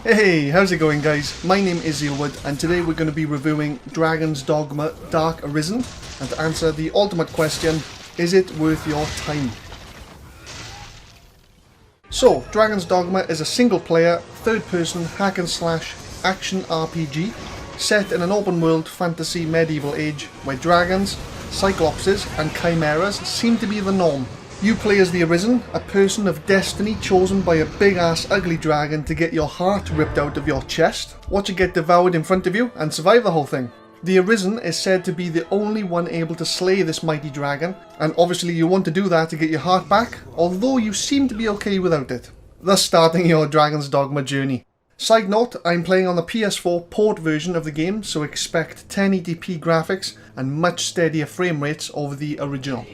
Hey, how's it going guys? My name is Zealwood and today we're going to be reviewing Dragon's Dogma Dark Arisen, and to answer the ultimate question, is it worth your time? So, Dragon's Dogma is a single player, third person hack and slash action RPG set in an open world fantasy medieval age where dragons, cyclopses and chimeras seem to be the norm. You play as the Arisen, a person of destiny chosen by a big ass ugly dragon to get your heart ripped out of your chest, watch it get devoured in front of you and survive the whole thing. The Arisen is said to be the only one able to slay this mighty dragon, and obviously you want to do that to get your heart back, although you seem to be okay without it, thus starting your Dragon's Dogma journey. Side note, I'm playing on the PS4 port version of the game, so expect 1080p graphics and much steadier frame rates over the original.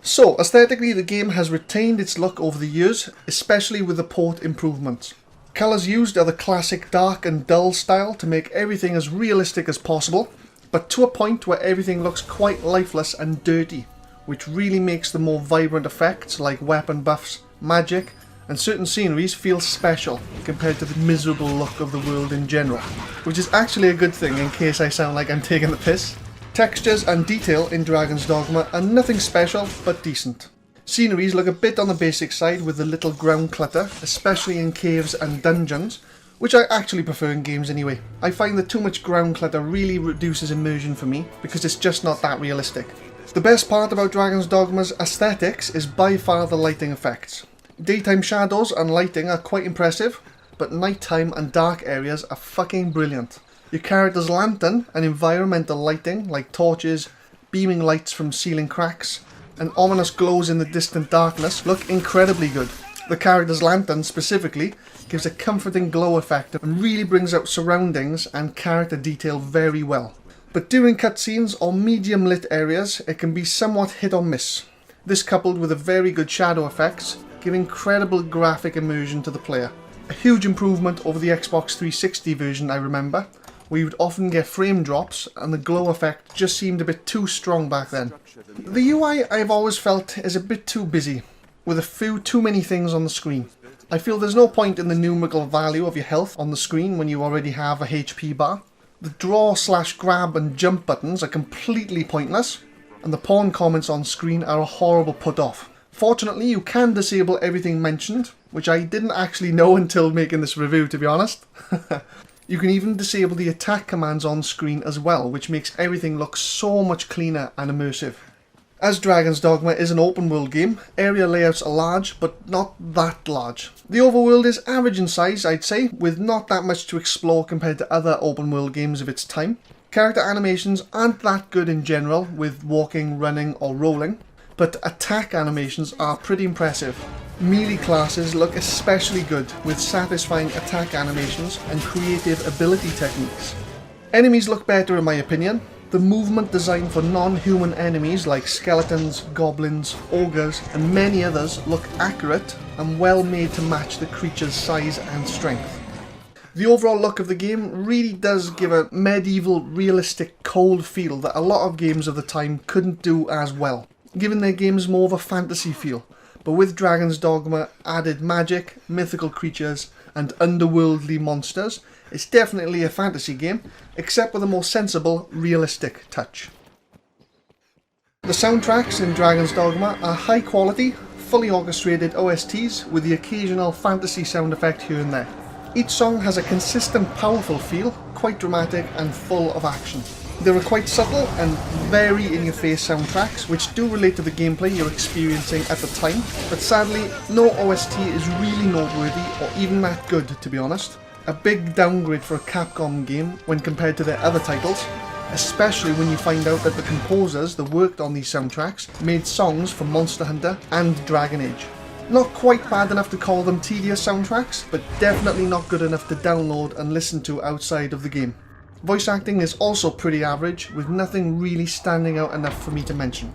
So, aesthetically the game has retained its look over the years, especially with the port improvements. Colours used are the classic dark and dull style to make everything as realistic as possible, but to a point where everything looks quite lifeless and dirty, which really makes the more vibrant effects like weapon buffs, magic, and certain sceneries feel special compared to the miserable look of the world in general, which is actually a good thing in case I sound like I'm taking the piss. Textures and detail in Dragon's Dogma are nothing special, but decent. Sceneries look a bit on the basic side with the little ground clutter, especially in caves and dungeons, which I actually prefer in games anyway. I find that too much ground clutter really reduces immersion for me, because it's just not that realistic. The best part about Dragon's Dogma's aesthetics is by far the lighting effects. Daytime shadows and lighting are quite impressive, but nighttime and dark areas are fucking brilliant. Your character's lantern and environmental lighting, like torches, beaming lights from ceiling cracks, and ominous glows in the distant darkness, look incredibly good. The character's lantern, specifically, gives a comforting glow effect and really brings out surroundings and character detail very well. But during cutscenes or medium lit areas, it can be somewhat hit or miss. This coupled with a very good shadow effects, give incredible graphic immersion to the player. A huge improvement over the Xbox 360 version, I remember, where you would often get frame drops and the glow effect just seemed a bit too strong back then. The UI I've always felt is a bit too busy, with a few too many things on the screen. I feel there's no point in the numerical value of your health on the screen when you already have a HP bar. The draw / grab and jump buttons are completely pointless, and the porn comments on screen are a horrible put off. Fortunately, you can disable everything mentioned, which I didn't actually know until making this review, to be honest. You can even disable the attack commands on screen as well, which makes everything look so much cleaner and immersive. As Dragon's Dogma is an open world game, area layouts are large, but not that large. The overworld is average in size, I'd say, with not that much to explore compared to other open world games of its time. Character animations aren't that good in general, with walking, running or rolling, but attack animations are pretty impressive. Melee classes look especially good, with satisfying attack animations and creative ability techniques. Enemies look better in my opinion. The movement design for non-human enemies like skeletons, goblins, ogres and many others look accurate and well made to match the creature's size and strength. The overall look of the game really does give a medieval, realistic, cold feel that a lot of games of the time couldn't do as well, giving their games more of a fantasy feel. But with Dragon's Dogma added magic, mythical creatures and underworldly monsters, it's definitely a fantasy game, except with a more sensible, realistic touch. The soundtracks in Dragon's Dogma are high quality, fully orchestrated OSTs with the occasional fantasy sound effect here and there. Each song has a consistent, powerful feel, quite dramatic and full of action. There are quite subtle and very in-your-face soundtracks which do relate to the gameplay you're experiencing at the time, but sadly no OST is really noteworthy or even that good, to be honest. A big downgrade for a Capcom game when compared to their other titles, especially when you find out that the composers that worked on these soundtracks made songs for Monster Hunter and Dragon Age. Not quite bad enough to call them tedious soundtracks, but definitely not good enough to download and listen to outside of the game. Voice acting is also pretty average, with nothing really standing out enough for me to mention.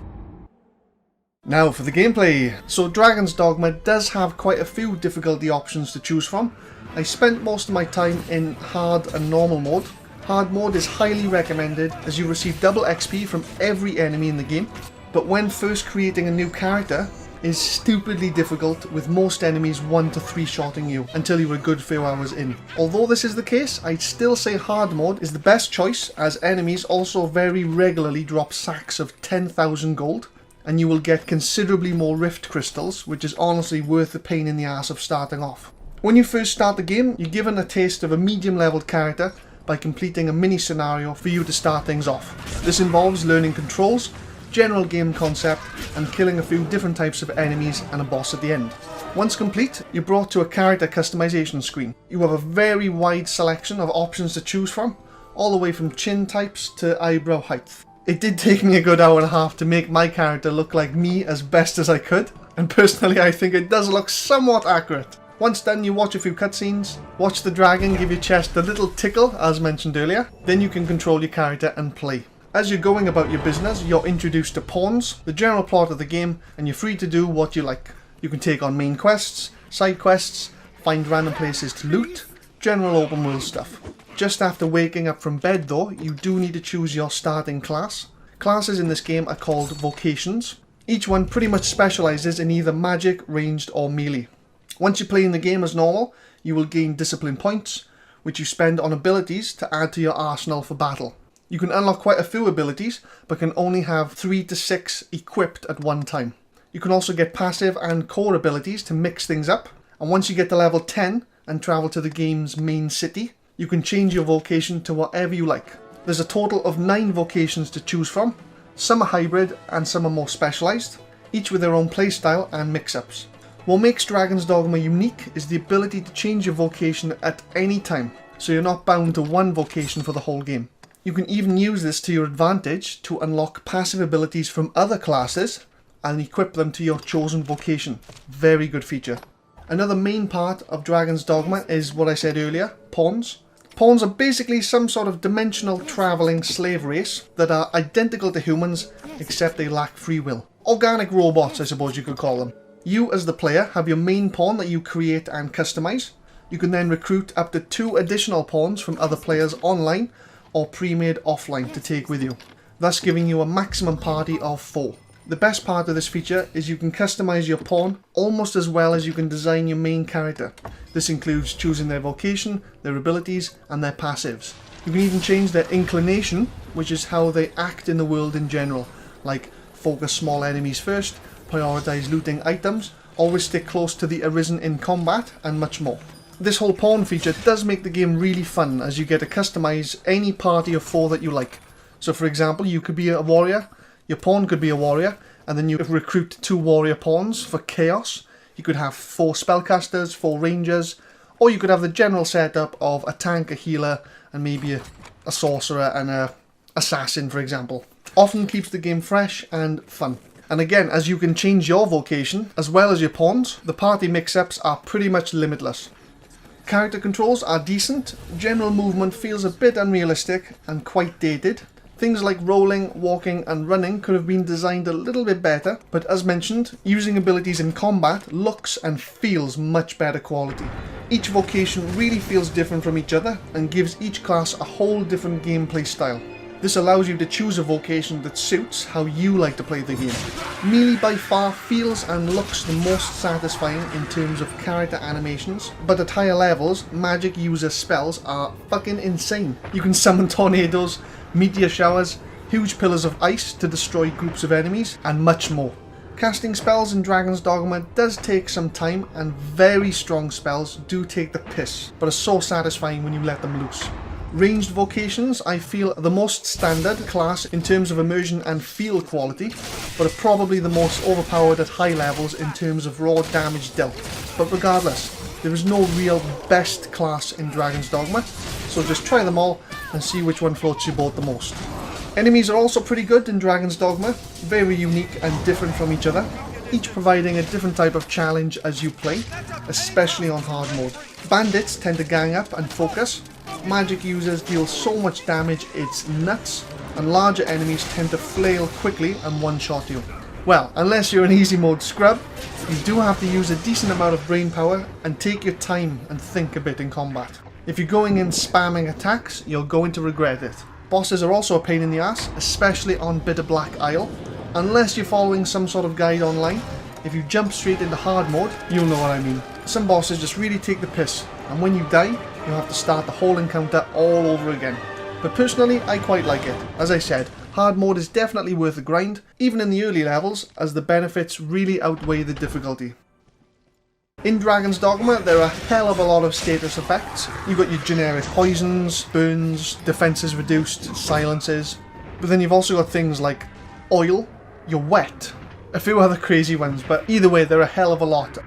Now for the gameplay. So Dragon's Dogma does have quite a few difficulty options to choose from. I spent most of my time in hard and normal mode. Hard mode is highly recommended as you receive double XP from every enemy in the game, but when first creating a new character, is stupidly difficult, with most enemies 1 to 3 shotting you until you're a good few hours in. Although this is the case, I'd still say hard mode is the best choice, as enemies also very regularly drop sacks of 10,000 gold, and you will get considerably more rift crystals, which is honestly worth the pain in the ass of starting off. When you first start the game, you're given a taste of a medium leveled character by completing a mini scenario for you to start things off. This involves learning controls, general game concept, and killing a few different types of enemies and a boss at the end. Once complete, you're brought to a character customization screen. You have a very wide selection of options to choose from, all the way from chin types to eyebrow height. It did take me a good hour and a half to make my character look like me as best as I could, and personally I think it does look somewhat accurate. Once done, you watch a few cutscenes, watch the dragon give your chest a little tickle as mentioned earlier, then you can control your character and play. As you're going about your business, you're introduced to pawns, the general plot of the game, and you're free to do what you like. You can take on main quests, side quests, find random places to loot, general open world stuff. Just after waking up from bed though, you do need to choose your starting class. Classes in this game are called vocations. Each one pretty much specialises in either magic, ranged or melee. Once you play in the game as normal, you will gain discipline points, which you spend on abilities to add to your arsenal for battle. You can unlock quite a few abilities, but can only have 3 to 6 equipped at one time. You can also get passive and core abilities to mix things up, and once you get to level 10 and travel to the game's main city, you can change your vocation to whatever you like. There's a total of 9 vocations to choose from. Some are hybrid and some are more specialised, each with their own playstyle and mix-ups. What makes Dragon's Dogma unique is the ability to change your vocation at any time, so you're not bound to one vocation for the whole game. You can even use this to your advantage to unlock passive abilities from other classes and equip them to your chosen vocation. Very good feature. Another main part of Dragon's Dogma is what I said earlier, pawns. Pawns are basically some sort of dimensional travelling slave race that are identical to humans, except they lack free will. Organic robots, I suppose you could call them. You as the player have your main pawn that you create and customise. You can then recruit up to 2 additional pawns from other players online or pre-made offline to take with you, thus giving you a maximum party of 4. The best part of this feature is you can customise your pawn almost as well as you can design your main character. This includes choosing their vocation, their abilities and their passives. You can even change their inclination, which is how they act in the world in general, like focus small enemies first, prioritise looting items, always stick close to the arisen in combat, and much more. This whole pawn feature does make the game really fun, as you get to customise any party of 4 that you like. So for example, you could be a warrior, your pawn could be a warrior, and then you recruit 2 warrior pawns for chaos. You could have 4 spellcasters, 4 rangers, or you could have the general setup of a tank, a healer, and maybe a sorcerer and a assassin, for example. Often keeps the game fresh and fun. And again, as you can change your vocation as well as your pawns, the party mix-ups are pretty much limitless. Character controls are decent, general movement feels a bit unrealistic and quite dated. Things like rolling, walking and running could have been designed a little bit better, but as mentioned, using abilities in combat looks and feels much better quality. Each vocation really feels different from each other and gives each class a whole different gameplay style. This allows you to choose a vocation that suits how you like to play the game. Melee by far feels and looks the most satisfying in terms of character animations, but at higher levels, magic user spells are fucking insane. You can summon tornadoes, meteor showers, huge pillars of ice to destroy groups of enemies, and much more. Casting spells in Dragon's Dogma does take some time, and very strong spells do take the piss, but are so satisfying when you let them loose. Ranged vocations, I feel, are the most standard class in terms of immersion and feel quality, but are probably the most overpowered at high levels in terms of raw damage dealt. But regardless, there is no real best class in Dragon's Dogma, so just try them all and see which one floats your boat the most. Enemies are also pretty good in Dragon's Dogma, very unique and different from each other, each providing a different type of challenge as you play, especially on hard mode. Bandits tend to gang up and focus, magic users deal so much damage it's nuts, and larger enemies tend to flail quickly and one-shot you. Well, unless you're an easy mode scrub, you do have to use a decent amount of brain power and take your time and think a bit in combat. If you're going in spamming attacks, you're going to regret it. Bosses are also a pain in the ass, especially on Bitter Black Isle. Unless you're following some sort of guide online, If you jump straight into hard mode, you'll know what I mean. Some bosses just really take the piss, and when you die, you have to start the whole encounter all over again. But personally, I quite like it. As I said, hard mode is definitely worth the grind, even in the early levels, as the benefits really outweigh the difficulty. In Dragon's Dogma, there are a hell of a lot of status effects. You've got your generic poisons, burns, defenses reduced, silences. But then you've also got things like oil, you're wet, a few other crazy ones, but either way, there are a hell of a lot.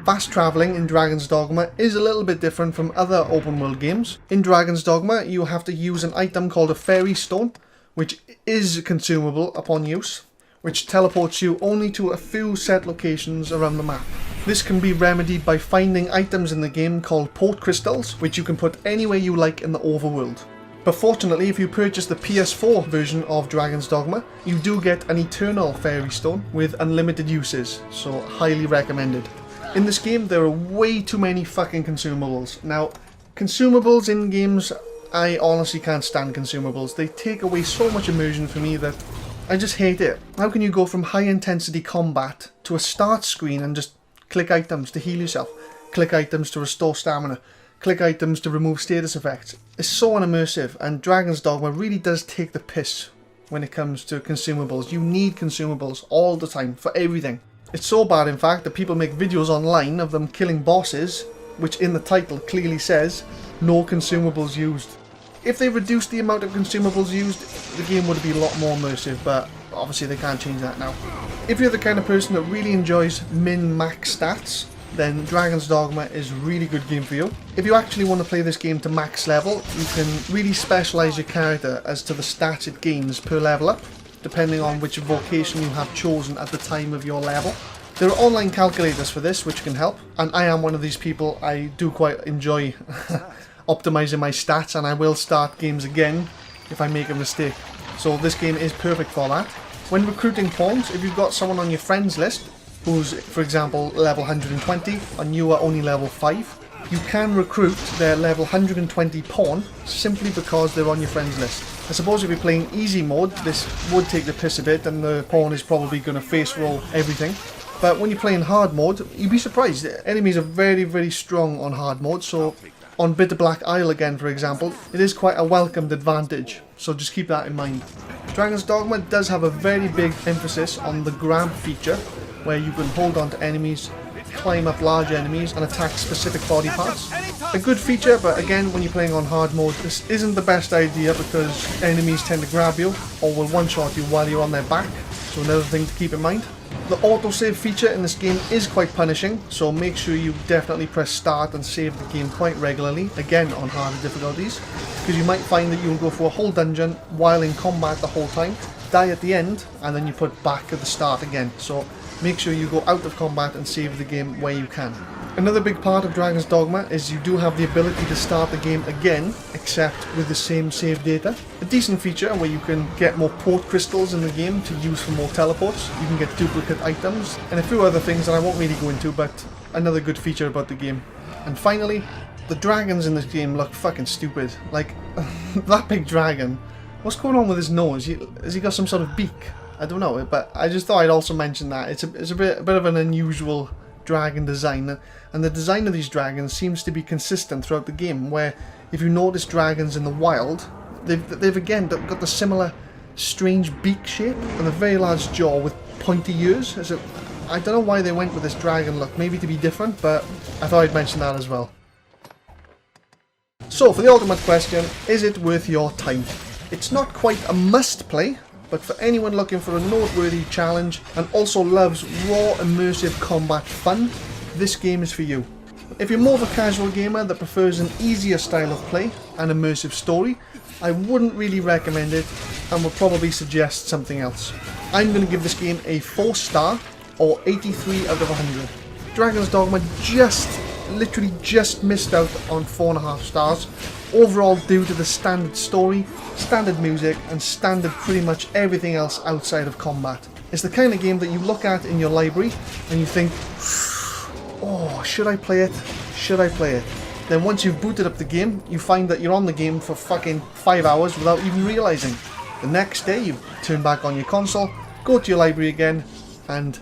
Fast travelling in Dragon's Dogma is a little bit different from other open world games. In Dragon's Dogma, you have to use an item called a fairy stone, which is consumable upon use, which teleports you only to a few set locations around the map. This can be remedied by finding items in the game called port crystals, which you can put anywhere you like in the overworld. But fortunately, if you purchase the PS4 version of Dragon's Dogma, you do get an eternal fairy stone with unlimited uses, so highly recommended. In this game, there are way too many fucking consumables. Now, consumables in games, I honestly can't stand consumables. They take away so much immersion for me that I just hate it. How can you go from high intensity combat to a start screen and just click items to heal yourself, click items to restore stamina, click items to remove status effects? It's so unimmersive, and Dragon's Dogma really does take the piss when it comes to consumables. You need consumables all the time for everything. It's so bad, in fact, that people make videos online of them killing bosses, which in the title clearly says, no consumables used. If they reduced the amount of consumables used, the game would be a lot more immersive, but obviously they can't change that now. If you're the kind of person that really enjoys min-max stats, then Dragon's Dogma is a really good game for you. If you actually want to play this game to max level, you can really specialise your character as to the stats it gains per level up, depending on which vocation you have chosen at the time of your level. There are online calculators for this which can help, and I am one of these people. I do quite enjoy optimising my stats, and I will start games again if I make a mistake. So this game is perfect for that. When recruiting pawns, if you've got someone on your friends list who's, for example, level 120 and you are only level 5, you can recruit their level 120 pawn simply because they're on your friends list. I suppose if you're playing easy mode, this would take the piss a bit and the pawn is probably going to face roll everything. But when you're playing hard mode, you'd be surprised. Enemies are very, very strong on hard mode, so on Bitter Black Isle again, for example, it is quite a welcomed advantage, so just keep that in mind. Dragon's Dogma does have a very big emphasis on the grab feature, where you can hold on to enemies, climb up large enemies and attack specific body parts. A good feature, but again, when you're playing on hard mode, this isn't the best idea because enemies tend to grab you or will one-shot you while you're on their back, so another thing to keep in mind. The autosave feature in this game is quite punishing, so make sure you definitely press start and save the game quite regularly, again on harder difficulties, because you might find that you'll go for a whole dungeon while in combat the whole time, die at the end, and then you put back at the start again. So make sure you go out of combat and save the game where you can. Another big part of Dragon's Dogma is you do have the ability to start the game again, except with the same save data. A decent feature where you can get more port crystals in the game to use for more teleports, you can get duplicate items, and a few other things that I won't really go into, but another good feature about the game. And finally, the dragons in this game look fucking stupid. Like, that big dragon, what's going on with his nose? Has he got some sort of beak? I don't know, but I just thought I'd also mention that. It's a bit of an unusual dragon design, and the design of these dragons seems to be consistent throughout the game, where if you notice dragons in the wild, they've again got the similar strange beak shape and a very large jaw with pointy ears. I don't know why they went with this dragon look, maybe to be different, but I thought I'd mention that as well. So for the ultimate question, is it worth your time? It's not quite a must play, but for anyone looking for a noteworthy challenge and also loves raw immersive combat fun, this game is for you. If you're more of a casual gamer that prefers an easier style of play and immersive story, I wouldn't really recommend it and would probably suggest something else. I'm going to give this game a 4-star or 83 out of 100. Dragon's Dogma literally just missed out on 4.5 stars, overall due to the standard story, standard music and standard pretty much everything else outside of combat. It's the kind of game that you look at in your library and you think, oh, should I play it? Should I play it? Then once you've booted up the game, you find that you're on the game for fucking 5 hours without even realising. The next day you turn back on your console, go to your library again and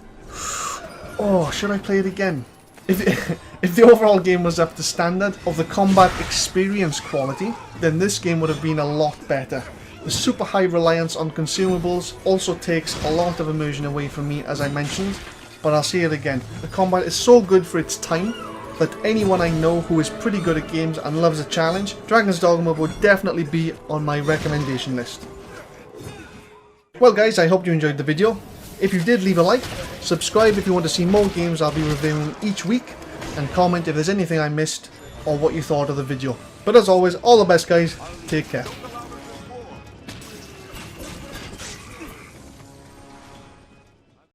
Oh, should I play it again? If the overall game was up to standard of the combat experience quality, then this game would have been a lot better. The super high reliance on consumables also takes a lot of immersion away from me, as I mentioned, but I'll say it again. The combat is so good for its time that anyone I know who is pretty good at games and loves a challenge, Dragon's Dogma would definitely be on my recommendation list. Well guys, I hope you enjoyed the video. If you did, leave a like, subscribe if you want to see more games I'll be reviewing each week, and comment if there's anything I missed or what you thought of the video. But as always, all the best guys, take care.